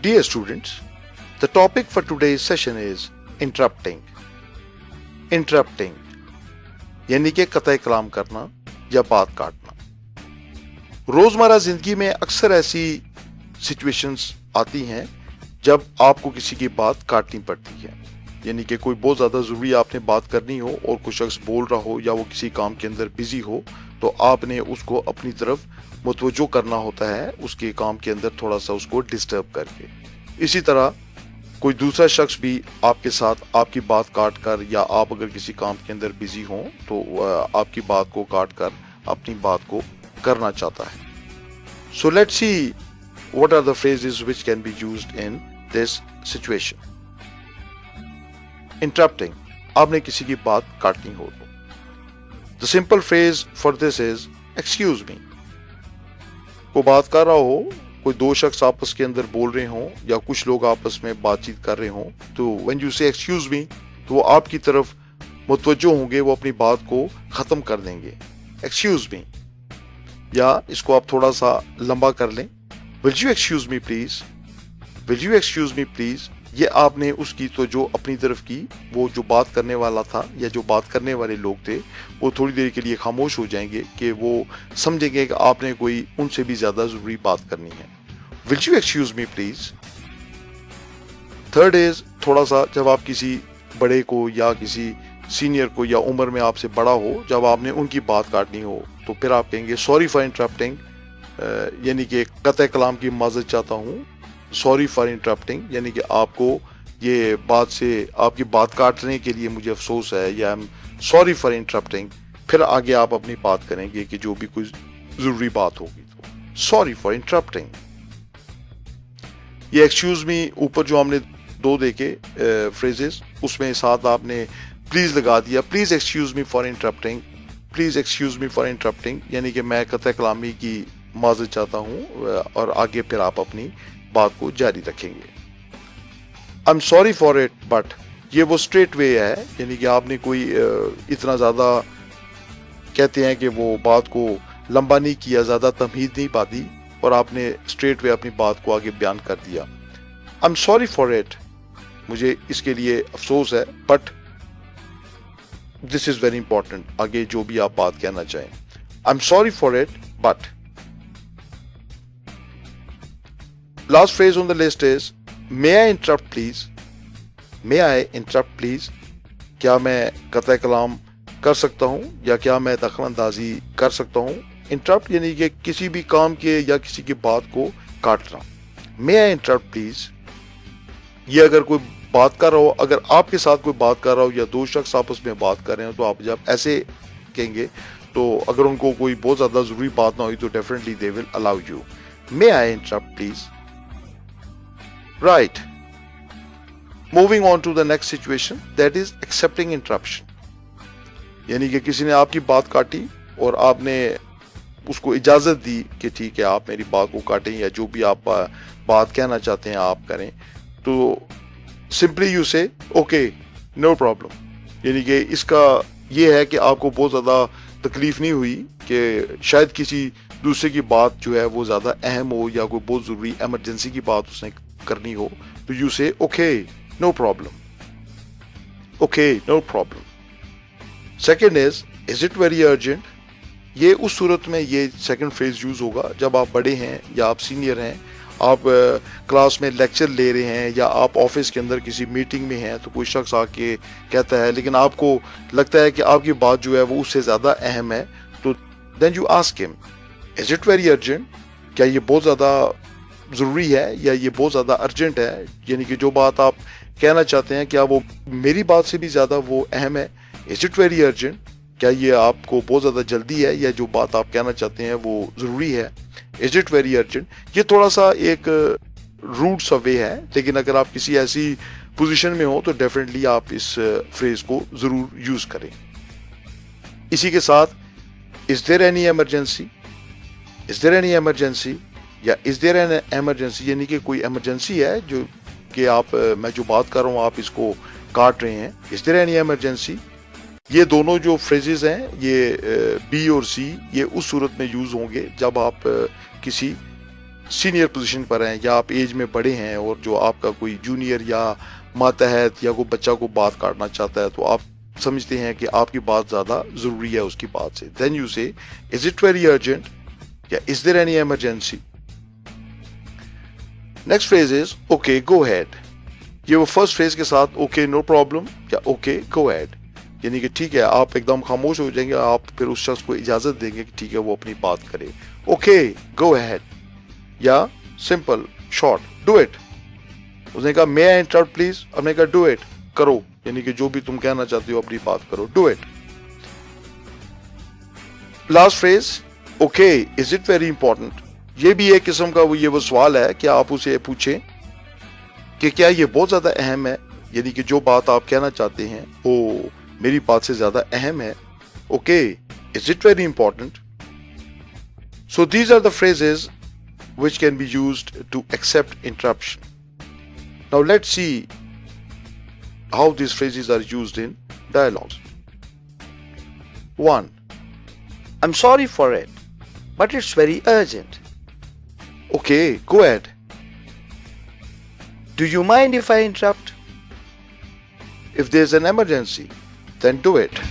Dear students, the topic for today's session is interrupting. Interrupting यानी कि कतई कलाम करना या बात काटना. रोजमर्रा जिंदगी में अक्सर ऐसी सिचुएशंस आती हैं जब आपको किसी की बात काटनी पड़ती है, यानी कि कोई बहुत ज्यादा जरूरी आपने बात करनी हो और कोई शख्स बोल रहा हो या वो किसी काम के अंदर बिजी हो, तो आपने उसको अपनी तरफ मुतवज्जो करना होता है उसके काम के अंदर थोड़ा सा उसको डिस्टर्ब करके. इसी तरह कोई दूसरा शख्स भी आपके साथ आपकी बात काट कर या आप अगर किसी काम के अंदर बिजी हों तो आपकी बात को काट कर अपनी बात को करना चाहता है. So let's see what are the phrases which can be used in this situation. Interrupting, आपने किसी की बात काटनी हो तो. The simple phrase for this is excuse me. कोई बात कर रहा हो, कोई दो शख्स आपस के अंदर बोल रहे हों या कुछ लोग आपस में बातचीत कर रहे हों, तो when you say excuse me तो वो आपकी तरफ मुतवज्जो होंगे, वो अपनी बात को खत्म कर देंगे. Excuse me, या इसको आप थोड़ा सा लंबा कर लें, will you excuse me please, will you excuse me please. ये आपने उसकी तो जो अपनी तरफ की, वो जो बात करने वाला था या जो बात करने वाले लोग थे वो थोड़ी देर के लिए खामोश हो जाएंगे कि वो समझेंगे कि आपने कोई उनसे भी ज्यादा जरूरी बात करनी है. Will you excuse me please. Third is थोड़ा सा जब आप किसी बड़े को या किसी सीनियर को या उम्र में आपसे बड़ा हो, जब आपने उनकी बात काटनी हो तो फिर आप कहेंगे सॉरी फॉर इंटरप्टिंग, यानी कि कतई कलाम की माजरत चाहता हूँ. सॉरी फॉर इंटरप्टिंग यानी कि आपको ये बात से आपकी बात काटने के लिए मुझे अफसोस है, या I am sorry for interrupting. फिर आगे आप अपनी बात करेंगे कि जो भी कोई जरूरी बात होगी तो सॉरी फॉर इंटरप्टिंग. ये एक्सक्यूज मी ऊपर जो हमने दो देखे फ्रेजेस, उसमें साथ आपने प्लीज लगा दिया. Please excuse me for interrupting, please excuse me for interrupting यानी कि मैं कतई कलामी की माजरत चाहता हूँ, और आगे फिर आप अपनी बात को जारी रखेंगे. I am sorry for it but, ये वो स्ट्रेट वे है, यानी कि आपने कोई इतना ज्यादा कहते हैं कि वो बात को लंबा नहीं किया, ज्यादा तमहीद नहीं पाती, और आपने स्ट्रेट वे अपनी बात को आगे बयान कर दिया. I am sorry for it, मुझे इसके लिए अफसोस है, but this is very important, आगे जो भी आप बात कहना चाहें. I am sorry for it but. Last phrase on the list is may I interrupt please. May I interrupt please. क्या मैं कतई कलाम कर सकता हूँ या क्या मैं दखलंदाजी कर सकता हूँ. इंटरप्ट यानी कि किसी भी काम के या किसी की बात को काटना. May I interrupt please. ये अगर कोई बात कर रहा हो, अगर आपके साथ कोई बात कर रहा हो या दो शख्स आपस में बात कर रहे हो, तो आप जब ऐसे कहेंगे तो अगर उनको कोई बहुत ज्यादा जरूरी बात ना हुई तो definitely they will allow you. May I interrupt please. Right. Moving on to the next situation, that is accepting interruption. यानी कि किसी ने आपकी बात काटी और आपने उसको इजाजत दी कि ठीक है आप मेरी बात को काटें या जो भी आप बात कहना चाहते हैं आप करें, तो simply you say okay no problem. यानी कि इसका ये है कि आपको बहुत ज़्यादा तकलीफ नहीं हुई कि शायद किसी दूसरे की बात जो है वो ज़्यादा अहम हो या कोई बहुत ज़रूरी एमरजेंसी की बात उसने करनी हो, तो you say okay no problem, okay no problem. Second is it very urgent. ये उस सूरत में ये सेकंड फ्रेज यूज होगा जब आप बड़े हैं या आप सीनियर हैं, आप क्लास में लेक्चर ले रहे हैं या आप ऑफिस के अंदर किसी मीटिंग में हैं, तो कोई शख्स आके कहता है लेकिन आपको लगता है कि आपकी बात जो है वो उससे ज़्यादा अहम है, तो then you ask him is it very urgent. क्या ये बहुत ज़्यादा ज़रूरी है या ये बहुत ज़्यादा अर्जेंट है, यानी कि जो बात आप कहना चाहते हैं क्या वो मेरी बात से भी ज़्यादा वो अहम है. इज इट वेरी अर्जेंट, क्या ये आपको बहुत ज़्यादा जल्दी है या जो बात आप कहना चाहते हैं वो ज़रूरी है. इज इट वेरी अर्जेंट, ये थोड़ा सा एक रूड सा वे है, लेकिन अगर आप किसी ऐसी पोजीशन में हो तो डेफिनेटली आप इस फ्रेज को ज़रूर यूज़ करें. इसी के साथ is there any emergency, is there any emergency या इज देयर एन इमरजेंसी, यानी कि कोई इमरजेंसी है जो कि आप मैं जो बात कर रहा हूँ आप इसको काट रहे हैं. Is there any emergency. ये दोनों जो फ्रेजेस हैं ये बी और सी, ये उस सूरत में यूज होंगे जब आप किसी سینئر پوزیشن پر ہیں یا آپ ایج میں بڑے ہیں اور جو آپ کا کوئی جونیئر یا ماتحت یا کوئی بچہ کو بات کاٹنا چاہتا ہے تو آپ سمجھتے ہیں کہ آپ کی بات زیادہ ضروری ہے اس کی بات سے. دین یو سے از اٹ ویری ارجنٹ یا is there any emergency. Next phrase is okay go ahead. یہ وہ فرسٹ فریز کے ساتھ اوکے نو پرابلم یا اوکے گو ہیڈ، یعنی کہ ٹھیک ہے آپ ایک دم خاموش ہو جائیں گے، آپ پھر اس شخص کو اجازت دیں گے کہ ٹھیک ہے وہ اپنی بات کرے. اوکے گو ہیڈ یا سمپل شارٹ ڈو اٹ. اس نے کہا مے آئی انٹرپٹ پلیز، ہم نے کہا ڈو اٹ کرو، یعنی کہ جو بھی تم کہنا چاہتے ہو اپنی بات کرو، do it. Last phrase okay is it very important. یہ بھی ایک قسم کا وہ سوال ہے کہ آپ اسے پوچھیں کہ کیا یہ بہت زیادہ اہم ہے، یعنی کہ جو بات آپ کہنا چاہتے ہیں وہ میری بات سے زیادہ اہم ہے. Okay is it very important. So these are the phrases which can be used to accept interruption. Now let's see how these phrases are used in dialogues. 1. I'm sorry for it, but it's very urgent. Okay, go ahead. Do you mind if I interrupt? If there's an emergency, then do it.